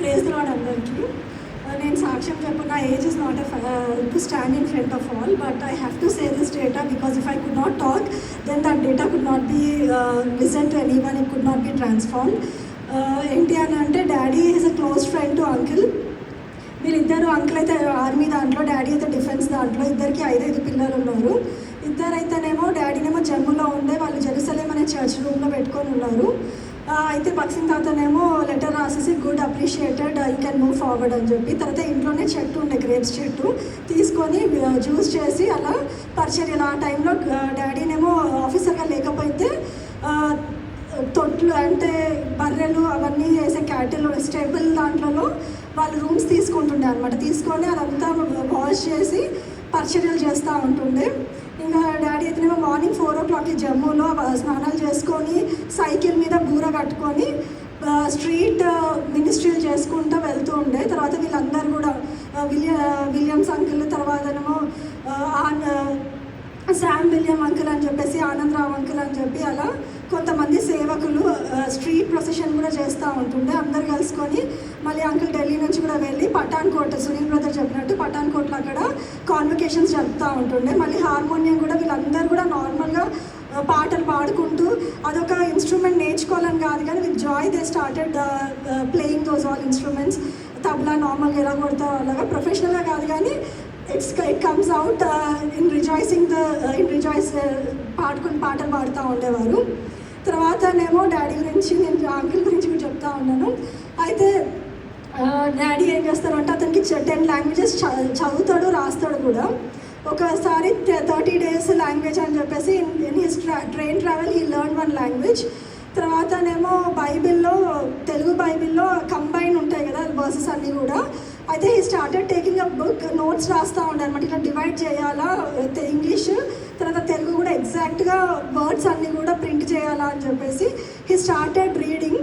Praise the lord అందరికీ. నేను సాక్ష్యం చెప్పు, నా age is not to stand in front of all, but I have to say this data because if I could not talk then that data could not be listen to anyone, it could not be transform. ఏంటి అని అంటే, daddy is a close friend to uncle. వీళ్ళిద్దరు, uncle అయితే army దాంట్లో, daddy అయితే defence దాంట్లో. ఇద్దరికి 5 పిల్లలు ఉన్నారు. ఇద్దరైతేనేమో డాడీనేమో జమ్మూలో ఉండే, వాళ్ళు జెరూసలేం అనే చర్చ్ రూమ్లో పెట్టుకొని ఉన్నారు. అయితే భక్సింగ్ తాతనేమో లెటర్ రాసేసి good appreciated, you can move forward అని చెప్పి, తర్వాత ఇంట్లోనే చెట్టు ఉండే, గ్రేప్స్ చెట్టు తీసుకొని జ్యూస్ చేసి అలా పరిచర్యలు. ఆ టైంలో డాడీనేమో ఆఫీసర్గా లేకపోతే తొట్లు అంటే బర్రెలు అవన్నీ వేసే క్యాటిల్ స్టేబుల్ దాంట్లో వాళ్ళు రూమ్స్ తీసుకుంటుండే అనమాట. తీసుకొని అదంతా వాష్ చేసి పరిచర్యలు చేస్తూ ఉంటుండే. ఇంకా డాడీ అయితేనేమో మార్నింగ్ 4 o'clockకి జమ్మూలో స్నానాలు చేసుకొని సైకిల్ మీద బూర కట్టుకొని స్ట్రీట్ మినిస్ట్రీలు చేసుకుంటూ వెళ్తూ ఉండే. తర్వాత వీళ్ళందరూ కూడా విలియమ్స్ అంకుల్, తర్వాతనేమో శామ్ విలియం అంకుల్ అని చెప్పేసి, ఆనందరావు అంకుల్ అని చెప్పి అలా కొంతమంది సేవకులు స్ట్రీట్ ప్రొసెషన్ కూడా చేస్తూ ఉంటుండే. అందరు కలుసుకొని మళ్ళీ అంకుల్ ఢిల్లీ నుంచి కూడా వెళ్ళి పఠాన్కోట్, సునీల్ బ్రదర్ చెప్పినట్టు పఠాన్కోట్లో అక్కడ కాన్వకేషన్స్ జరుపుతూ ఉంటుండే. మళ్ళీ హార్మోనియం కూడా వీళ్ళందరూ కూడా నార్మల్గా పాటలు పాడుకుంటూ, అదొక ఇన్స్ట్రుమెంట్ నేర్చుకోవాలని కాదు కానీ with Joy they started playing those all instruments. Tabla నార్మల్గా ఎలా కొడతారో అలాగా, ప్రొఫెషనల్గా కాదు కానీ it comes out in rejoicing పాటలు పాడుతూ ఉండేవారు. తర్వాతనేమో డాడీ గురించి, నేను అంకుల్ గురించి కూడా చెప్తా ఉన్నాను. అయితే డాడీ ఏం చేస్తారంటే, అతనికి 10 లాంగ్వేజెస్ చదువుతాడు, రాస్తాడు కూడా. ఒకసారి 30 days లాంగ్వేజ్ అని చెప్పేసి in his train travel he learn 1 language. తర్వాతనేమో బైబిల్లో, తెలుగు బైబిల్లో కంబైన్ ఉంటాయి కదా వర్సెస్ అన్నీ కూడా. అయితే he started taking a book, notes రాస్తూ ఉండే అనమాట. ఇట్లా డివైడ్ చేయాలా ఇంగ్లీష్, తర్వాత తెలుగు కూడా ఎగ్జాక్ట్గా వర్డ్స్ అన్నీ కూడా ప్రింట్ చేయాలా అని చెప్పేసి హీ స్టార్టెడ్ రీడింగ్.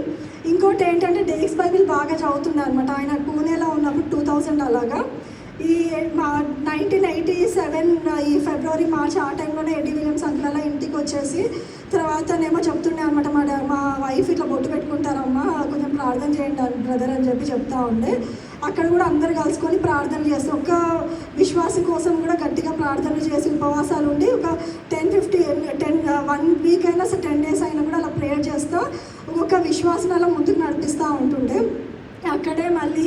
ఇంకోటి ఏంటంటే, డేక్స్ బైబిల్ బాగా చదువుతుండే అనమాట. ఆయన పూణేలో ఉన్నప్పుడు 2000 అలాగా. ఈ 1987 ఈ ఫిబ్రవరి, మార్చ్ ఆ టైంలోనే ఎడ్డీ విలియమ్స్ అంకుల్ అలా ఇంటికి వచ్చేసి తర్వాతనేమో చెప్తుండే అనమాట, మా వైఫ్ ఇట్లా బొట్టు పెట్టుకుంటారమ్మా, కొంచెం ప్రార్థన చేయండి బ్రదర్ అని చెప్పి చెప్తా ఉండే. అక్కడ కూడా అందరు కలుసుకొని ప్రార్థనలు చేస్తాం. ఒక విశ్వాసం కోసం కూడా గట్టిగా ప్రార్థనలు చేసి ఉపవాసాలు ఉండి ఒక 1 week అయినా 10 days అయినా కూడా అలా ప్రేయర్ చేస్తూ ఒక్కొక్క విశ్వాసం అలా ముందుకు నడిపిస్తూ ఉంటుండే. అక్కడే మళ్ళీ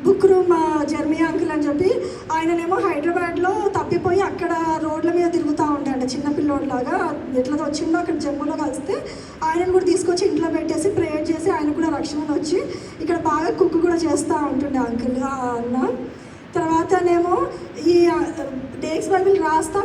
బుక్ రూమ్ జర్మియా అంకుల్ అని చెప్పి, ఆయననేమో హైదరాబాద్లో తప్పిపోయి అక్కడ రోడ్ల మీద తిరుగుతూ ఉండే అంట, చిన్నపిల్లోడ్లాగా. ఎట్లా వచ్చిండో అక్కడ జమ్మూలో కలిస్తే ఆయనను కూడా తీసుకొచ్చి ఇంట్లో పెట్టేసి ప్రేయర్ చేసి ఆయన కూడా రక్షణలో వచ్చి ఇక్కడ బాగా కుక్ కూడా చేస్తూ ఉంటుండే అంకుల్ అన్న. తర్వాతనేమో ఈ డేక్స్ బైబిల్ రాస్తా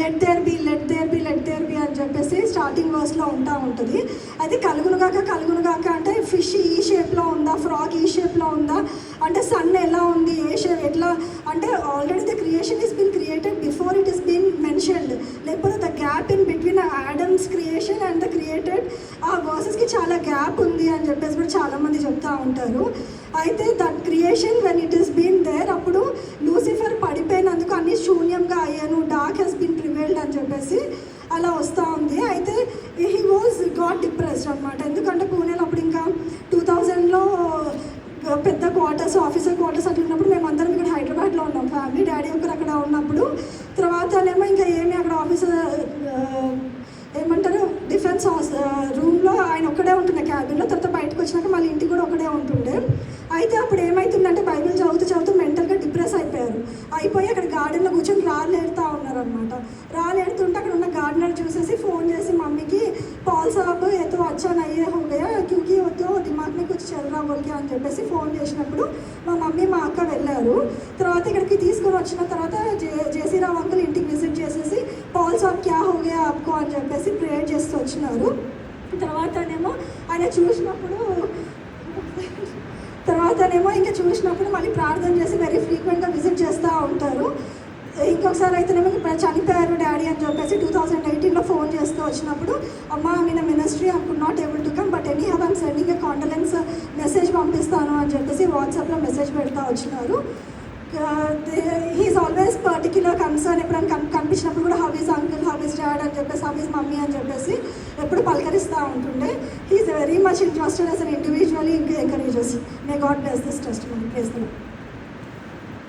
లెట్ దేర్ బి అని చెప్పేసి స్టార్టింగ్ వర్స్లో ఉంటుంది. అయితే కలుగునుగాక అంటే ఫిష్ ఈ షేప్లో ఉందా, ఫ్రాగ్ ఈ షేప్లో ఉందా, అంటే సన్ ఎలా ఉంది, ఏ షేప్ ఎట్లా అంటే already the creation is been created before it is been mentioned. లేకపోతే the gap in between Adam's creation and the created, ఆ వర్సెస్కి చాలా గ్యాప్ ఉంది అని చెప్పేసి కూడా చాలామంది చెప్తూ ఉంటారు. అయితే that creation when it is been there, అప్పుడు లూసిఫర్ పడిపోయినందుకు అన్ని శూన్యంగా అయ్యాను, డార్క్ హెస్ బీన్ ప్రివేల్డ్ అని చెప్పేసి అలా వస్తూ ఉంది. అయితే హీ వాజ్ గాట్ డిప్రెస్డ్ అనమాట. ఎందుకంటే పూణేలో అప్పుడు ఇంకా 2000లో పెద్ద క్వార్టర్స్, ఆఫీసర్ క్వార్టర్స్ అట్లా ఉన్నప్పుడు మేమందరం ఇక్కడ హైదరాబాద్లో ఉన్నాం, ఫ్యామిలీ. డాడీ ఒకరు అక్కడ ఉన్నప్పుడు తర్వాతనేమో ఇంకా ఏమి అక్కడ ఆఫీసర్ ఏమంటారు డిఫెన్స్ రూమ్లో ఆయన ఒక్కడే ఉంటుండే క్యాబిన్లో. తర్వాత బయటకు వచ్చినాక మళ్ళీ ఇంటికి కూడా ఒకడే ఉంటుండే. అయితే అప్పుడు ఏమవుతుందంటే, బైబిల్ చదువుతూ మెంటల్గా డిప్రెస్ అయిపోయి అక్కడ గార్డెన్లో కూర్చొని రాళ్ళు ఏడుతూ ఉన్నారనమాట. రాళ్ళు ఏడుతుంటే అక్కడ ఉన్న గార్డెనర్ చూసేసి ఫోన్ చేసి మమ్మీకి, పాల్ సాబ్ ఏతో అచ్చా నయ్యే హో గయా క్యూకి వద్దో దిమాగ్ మీద కూర్చొని చల్లరా బోల్కి అని చెప్పేసి ఫోన్ చేసినప్పుడు మా మమ్మీ మా అక్క వెళ్ళారు. తర్వాత ఇక్కడికి తీసుకొని వచ్చిన తర్వాత జేసీరావు అంకుల్ ఇంటికి విజిట్ చేసేసి పాల్ సాబ్ క్యా హో గయా ఆప్కో అని చెప్పేసి ప్రేయర్ చేస్తూ వచ్చినారు. తర్వాతనేమో ఇంకా చూసినప్పుడు మళ్ళీ ప్రార్థన చేసి వెరీ ఫ్రీక్వెంట్గా విజిట్ చేస్తూ ఉంటారు. ఇంకొకసారి అయితేనేమో చనిపోయారు డాడీ అని చెప్పేసి 2018లో ఫోన్ చేస్తూ వచ్చినప్పుడు, అమ్మ mean ministry I could not able to come, but anyhow I'm sending a condolence message పంపిస్తాను అని చెప్పేసి వాట్సాప్లో మెసేజ్ పెడతా వచ్చినారు. He is always particular concern. ఎప్పుడైనా కనిపించినప్పుడు కూడా how is uncle, how is dad అని చెప్పేసి, హౌ ఈజ్ మమ్మీ అని చెప్పేసి ఎప్పుడు పలకరిస్తూ ఉంటుండే. He's very much interested as an individually, encourages. May God bless this testimony. Praise the lord.